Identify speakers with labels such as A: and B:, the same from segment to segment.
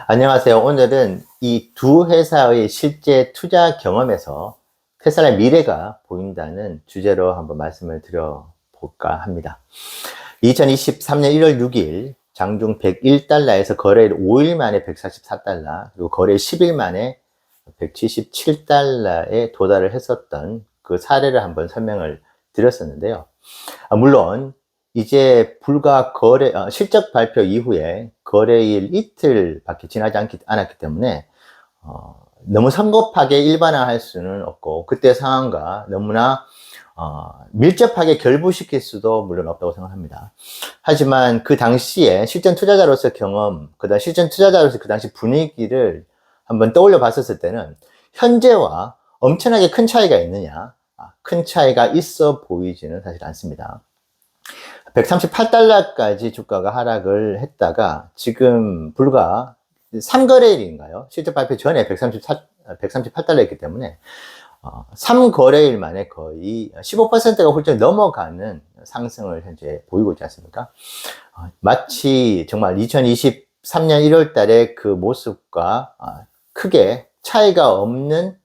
A: 안녕하세요. 오늘은 이 두 회사의 실제 투자 경험에서 테슬라의 미래가 보인다는 주제로 한번 말씀을 드려볼까 합니다. 2023년 1월 6일 장중 101달러에서 거래일 5일 만에 144달러, 그리고 거래일 10일 만에 177달러에 도달을 했었던 그 사례를 한번 설명을 드렸었는데요. 물론 이제 불과 실적 발표 이후에 거래일 이틀밖에 지나지 않았기 때문에 너무 성급하게 일반화할 수는 없고, 그때 상황과 너무나 밀접하게 결부시킬 수도 물론 없다고 생각합니다. 하지만 그 당시에 실전 투자자로서 경험, 실전 투자자로서 그 당시 분위기를 한번 떠올려 봤었을 때는 현재와 엄청나게 큰 차이가 있느냐? 큰 차이가 있어 보이지는 사실 않습니다. 138달러까지 주가가 하락을 했다가 지금 불과 3거래일인가요? 실적 발표 전에 138달러였기 때문에 3거래일 만에 거의 15%가 훌쩍 넘어가는 상승을 현재 보이고 있지 않습니까? 마치 정말 2023년 1월 달에 그 모습과 크게 차이가 없는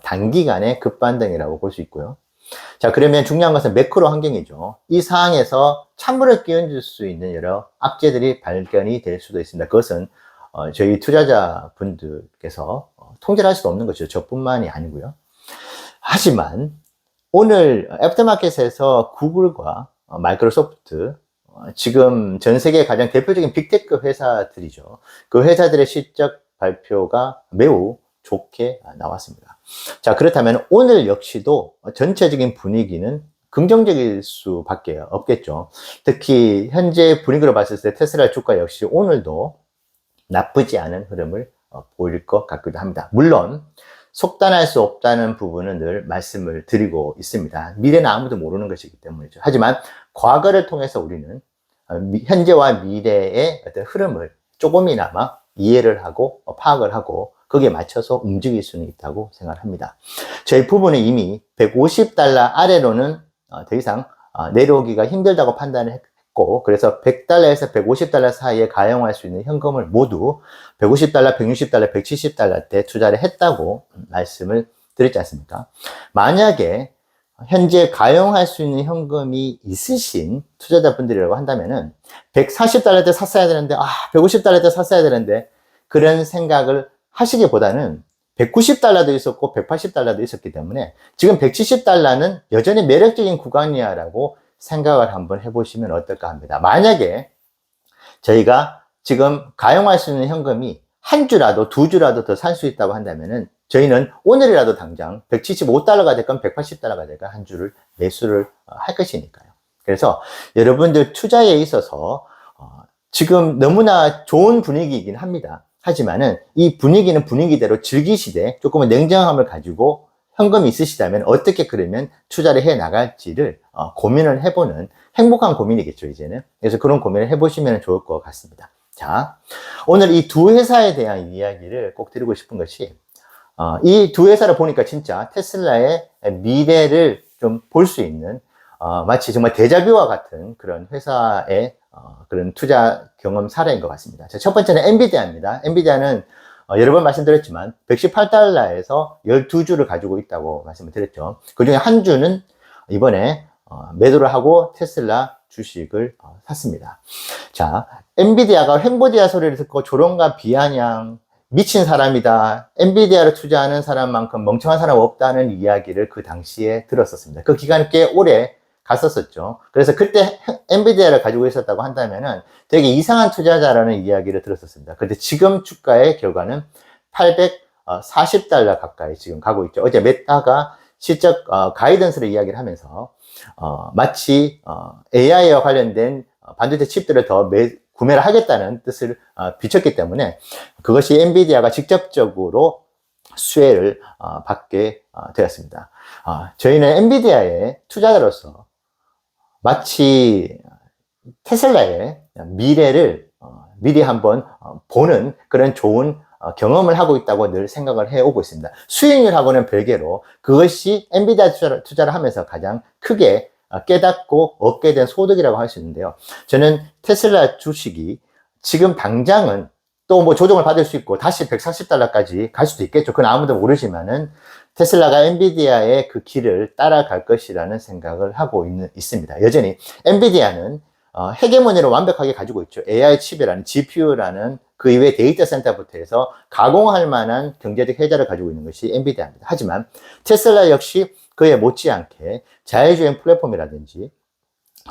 A: 단기간의 급반등이라고 볼 수 있고요. 자, 그러면 중요한 것은 매크로 환경이죠. 이 상황에서 찬물을 끼얹을 수 있는 여러 악재들이 발견이 될 수도 있습니다. 그것은 저희 투자자분들께서 통제를 할 수 없는 것이죠. 저뿐만이 아니고요. 하지만 오늘 애프터마켓에서 구글과 마이크로소프트, 지금 전 세계 가장 대표적인 빅테크 회사들이죠. 그 회사들의 실적 발표가 매우 좋게 나왔습니다. 자, 그렇다면 오늘 역시도 전체적인 분위기는 긍정적일 수밖에 없겠죠. 특히 현재 분위기로 봤을 때 테슬라 주가 역시 오늘도 나쁘지 않은 흐름을 보일 것 같기도 합니다. 물론 속단할 수 없다는 부분은 늘 말씀을 드리고 있습니다. 미래는 아무도 모르는 것이기 때문이죠. 하지만 과거를 통해서 우리는 현재와 미래의 어떤 흐름을 조금이나마 이해를 하고 파악을 하고 거기에 맞춰서 움직일 수는 있다고 생각합니다. 저희 부분은 이미 150달러 아래로는 더 이상 내려오기가 힘들다고 판단을 했고, 그래서 100달러에서 150달러 사이에 가용할 수 있는 현금을 모두 150달러, 160달러, 170달러 때 투자를 했다고 말씀을 드렸지 않습니까? 만약에 현재 가용할 수 있는 현금이 있으신 투자자분들이라고 한다면은 140달러 때 샀어야 되는데 150달러 때 샀어야 되는데 그런 생각을 하시기보다는 190달러도 있었고 180달러도 있었기 때문에 지금 170달러는 여전히 매력적인 구간이야라고 생각을 한번 해보시면 어떨까 합니다. 만약에 저희가 지금 가용할 수 있는 현금이 한 주라도 두 주라도 더 살 수 있다고 한다면은 저희는 오늘이라도 당장 175달러가 됐건 180달러가 됐건 한 주를 매수를 할 것이니까요. 그래서 여러분들 투자에 있어서 지금 너무나 좋은 분위기이긴 합니다. 하지만은 이 분위기는 분위기대로 즐기시되 조금은 냉정함을 가지고 현금이 있으시다면 어떻게 그러면 투자를 해 나갈지를 고민을 해보는 행복한 고민이겠죠, 이제는. 그래서 그런 고민을 해보시면 좋을 것 같습니다. 자, 오늘 이 두 회사에 대한 이야기를 꼭 드리고 싶은 것이 이 두 회사를 보니까 진짜 테슬라의 미래를 좀 볼 수 있는 마치 정말 데자뷰와 같은 그런 회사의 그런 투자 경험 사례인 것 같습니다. 자, 첫 번째는 엔비디아입니다. 엔비디아는 여러 번 말씀드렸지만 118달러에서 12주를 가지고 있다고 말씀을 드렸죠. 그 중에 한 주는 이번에 매도를 하고 테슬라 주식을 샀습니다. 자, 엔비디아가 횡보디아 소리를 듣고 조롱과 비아냥, 미친 사람이다, 엔비디아를 투자하는 사람만큼 멍청한 사람 없다는 이야기를 그 당시에 들었었습니다. 그 기간이 꽤 오래 갔었었죠. 그래서 그때 엔비디아를 가지고 있었다고 한다면은 되게 이상한 투자자라는 이야기를 들었었습니다. 근데 지금 주가의 결과는 840달러 가까이 지금 가고 있죠. 어제 메타가 실적 가이던스를 이야기를 하면서 마치 AI와 관련된 반도체 칩들을 더 구매를 하겠다는 뜻을 비췄기 때문에 그것이 엔비디아가 직접적으로 수혜를 받게 되었습니다. 저희는 엔비디아의 투자자로서 마치 테슬라의 미래를 미리 한번 보는 그런 좋은 경험을 하고 있다고 늘 생각을 해오고 있습니다. 수익률하고는 별개로 그것이 엔비디아 투자를 하면서 가장 크게 깨닫고 얻게 된 소득이라고 할 수 있는데요. 저는 테슬라 주식이 지금 당장은 또 뭐 조정을 받을 수 있고 다시 140달러까지 갈 수도 있겠죠. 그건 아무도 모르지만은 테슬라가 엔비디아의 그 길을 따라갈 것이라는 생각을 하고 있습니다. 여전히 엔비디아는 헤게모니를 완벽하게 가지고 있죠. AI 칩이라는 GPU라는 그 이외의 데이터 센터부터 해서 가공할 만한 경제적 혜자를 가지고 있는 것이 엔비디아입니다. 하지만 테슬라 역시 그에 못지않게 자율주행 플랫폼이라든지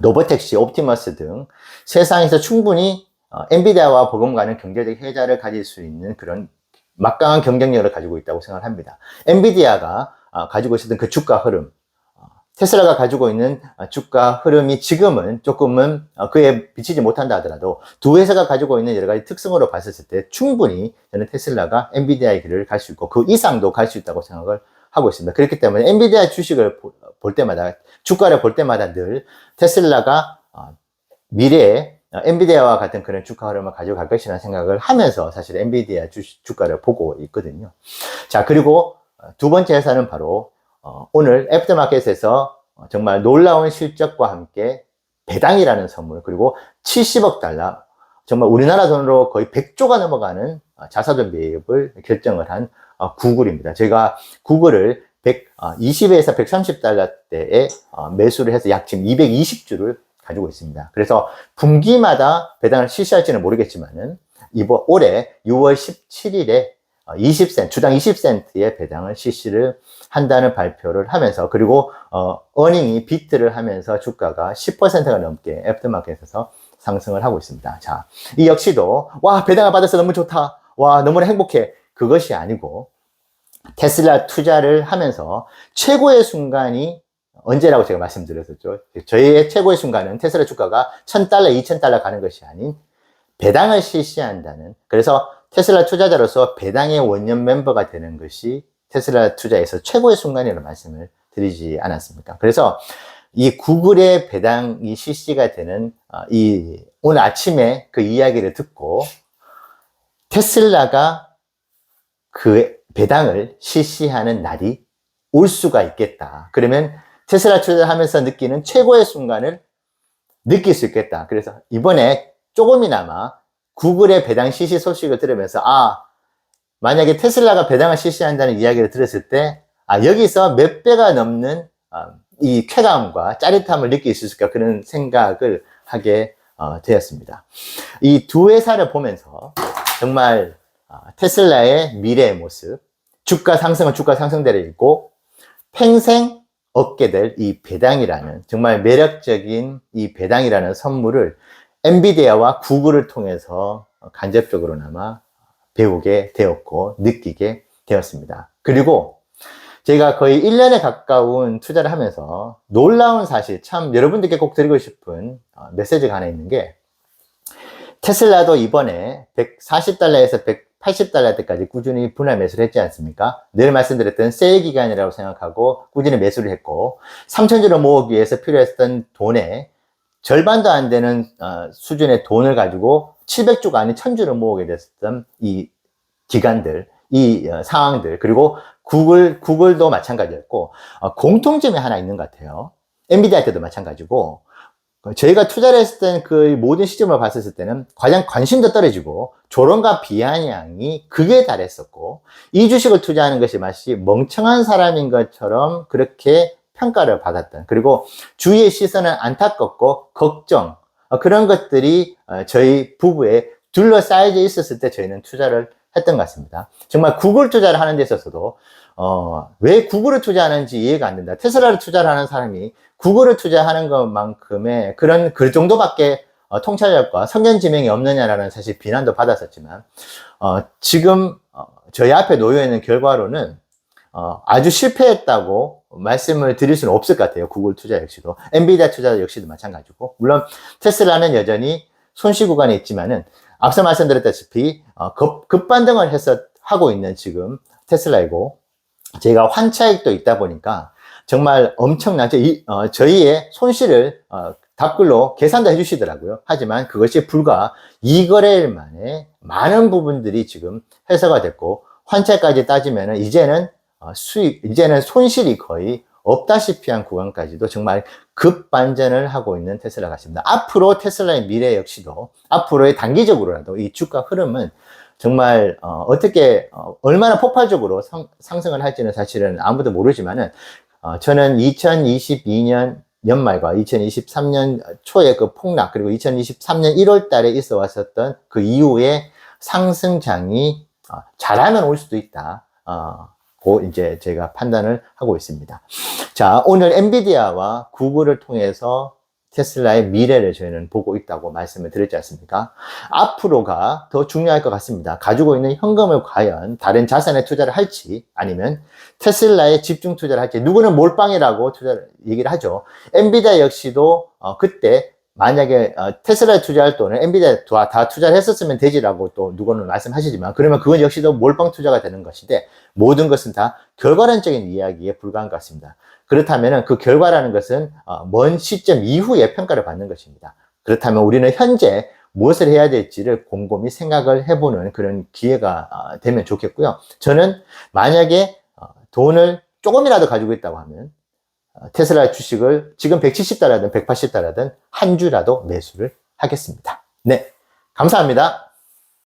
A: 로보택시, 옵티머스 등 세상에서 충분히 엔비디아와 버금가는 경제적 혜자를 가질 수 있는 그런 막강한 경쟁력을 가지고 있다고 생각을 합니다. 엔비디아가 가지고 있었던 그 주가 흐름, 테슬라가 가지고 있는 주가 흐름이 지금은 조금은 그에 비치지 못한다 하더라도 두 회사가 가지고 있는 여러 가지 특성으로 봤을 때 충분히 저는 테슬라가 엔비디아의 길을 갈 수 있고 그 이상도 갈 수 있다고 생각을 하고 있습니다. 그렇기 때문에 엔비디아 주식을 볼 때마다, 주가를 볼 때마다 늘 테슬라가 미래에 엔비디아와 같은 그런 주가 흐름을 가지고 갈 것이라는 생각을 하면서 사실 엔비디아 주가를 보고 있거든요. 자, 그리고 두 번째 회사는 바로 오늘 애프터마켓에서 정말 놀라운 실적과 함께 배당이라는 선물, 그리고 70억 달러, 정말 우리나라 돈으로 거의 100조가 넘어가는 자사주 매입을 결정을 한 구글입니다. 제가 구글을 120에서 130달러대에 매수를 해서 약 지금 220주를 가지고 있습니다. 그래서 분기마다 배당을 실시할지는 모르겠지만은 올해 6월 17일에 20센트, 주당 20센트의 배당을 실시를 한다는 발표를 하면서, 그리고 어닝이 비트를 하면서 주가가 10%가 넘게 애프터마켓에서 상승을 하고 있습니다. 자, 이 역시도 와, 배당을 받아서 너무 좋다, 와, 너무나 행복해, 그것이 아니고 테슬라 투자를 하면서 최고의 순간이 언제라고 제가 말씀드렸었죠. 저희의 최고의 순간은 테슬라 주가가 $1,000, $2,000 가는 것이 아닌 배당을 실시한다는, 그래서 테슬라 투자자로서 배당의 원년 멤버가 되는 것이 테슬라 투자에서 최고의 순간이라는 말씀을 드리지 않았습니까? 그래서 이 구글의 배당이 실시가 되는 오늘 아침에 그 이야기를 듣고 테슬라가 그 배당을 실시하는 날이 올 수가 있겠다. 그러면 테슬라 투자하면서 느끼는 최고의 순간을 느낄 수 있겠다. 그래서 이번에 조금이나마 구글의 배당 실시 소식을 들으면서 만약에 테슬라가 배당을 실시한다는 이야기를 들었을 때 여기서 몇 배가 넘는 이 쾌감과 짜릿함을 느낄 수 있을까, 그런 생각을 하게 되었습니다. 이 두 회사를 보면서 정말 테슬라의 미래의 모습, 주가 상승은 주가 상승대로 있고 평생 얻게 될 이 배당이라는, 정말 매력적인 이 배당이라는 선물을 엔비디아와 구글을 통해서 간접적으로나마 배우게 되었고 느끼게 되었습니다. 그리고 제가 거의 1년에 가까운 투자를 하면서 놀라운 사실, 참 여러분들께 꼭 드리고 싶은 메시지가 하나 있는 게, 테슬라도 이번에 140달러에서 180달러대까지 꾸준히 분할 매수를 했지 않습니까? 늘 말씀드렸던 세일 기간이라고 생각하고 꾸준히 매수를 했고, 3,000주를 모으기 위해서 필요했던 돈의 절반도 안 되는 수준의 돈을 가지고 700주가 아닌 1,000주를 모으게 됐던 이 기간들, 이 상황들, 그리고 구글도 마찬가지였고, 공통점이 하나 있는 것 같아요. 엔비디아 때도 마찬가지고, 저희가 투자를 했을 때는 그 모든 시점을 봤을 때는 가장 관심도 떨어지고 조롱과 비아냥이 극에 달했었고, 이 주식을 투자하는 것이 마치 멍청한 사람인 것처럼 그렇게 평가를 받았던, 그리고 주위의 시선은 안타깝고 걱정, 그런 것들이 저희 부부에 둘러싸여져 있었을 때 저희는 투자를 했던 것 같습니다. 정말 구글 투자를 하는 데 있어서도 왜 구글을 투자하는지 이해가 안 된다. 테슬라를 투자를 하는 사람이 구글을 투자하는 것만큼의 그 정도밖에 통찰력과 성견지명이 없느냐라는 사실 비난도 받았었지만, 지금 저희 앞에 놓여 있는 결과로는 아주 실패했다고 말씀을 드릴 수는 없을 것 같아요. 구글 투자 역시도, 엔비디아 투자 역시도 마찬가지고, 물론 테슬라는 여전히 손실 구간에 있지만은 앞서 말씀드렸다시피 급반등을 하고 있는 지금 테슬라이고, 저희가 환차익도 있다 보니까 정말 엄청나죠. 저희의 손실을 답글로 계산도 해주시더라고요. 하지만 그것이 불과 2거래일 만에 많은 부분들이 지금 해소가 됐고, 환차까지 따지면은 이제는 손실이 거의 없다시피 한 구간까지도 정말 급반전을 하고 있는 테슬라 같습니다. 앞으로 테슬라의 미래 역시도, 앞으로의 단기적으로라도 이 주가 흐름은 정말 어떻게 얼마나 폭발적으로 상승을 할지는 사실은 아무도 모르지만은 저는 2022년 연말과 2023년 초에 그 폭락, 그리고 2023년 1월 달에 있어 왔었던 그 이후에 상승장이 잘하면 올 수도 있다. 고 이제 제가 판단을 하고 있습니다. 자, 오늘 엔비디아와 구글을 통해서 테슬라의 미래를 저희는 보고 있다고 말씀을 드렸지 않습니까? 앞으로가 더 중요할 것 같습니다. 가지고 있는 현금을 과연 다른 자산에 투자를 할지, 아니면 테슬라에 집중 투자를 할지. 누구는 몰빵이라고 얘기를 하죠. 엔비디아 역시도 그때 만약에 테슬라에 투자할 돈을 엔비디아에 다 투자를 했었으면 되지라고 또 누구는 말씀하시지만, 그러면 그건 역시도 몰빵 투자가 되는 것인데, 모든 것은 다 결과론적인 이야기에 불과한 것 같습니다. 그렇다면 그 결과라는 것은 먼 시점 이후에 평가를 받는 것입니다. 그렇다면 우리는 현재 무엇을 해야 될지를 곰곰이 생각을 해보는 그런 기회가 되면 좋겠고요. 저는 만약에 돈을 조금이라도 가지고 있다고 하면 테슬라 주식을 지금 170달러든 180달러든 한 주라도 매수를 하겠습니다. 네, 감사합니다.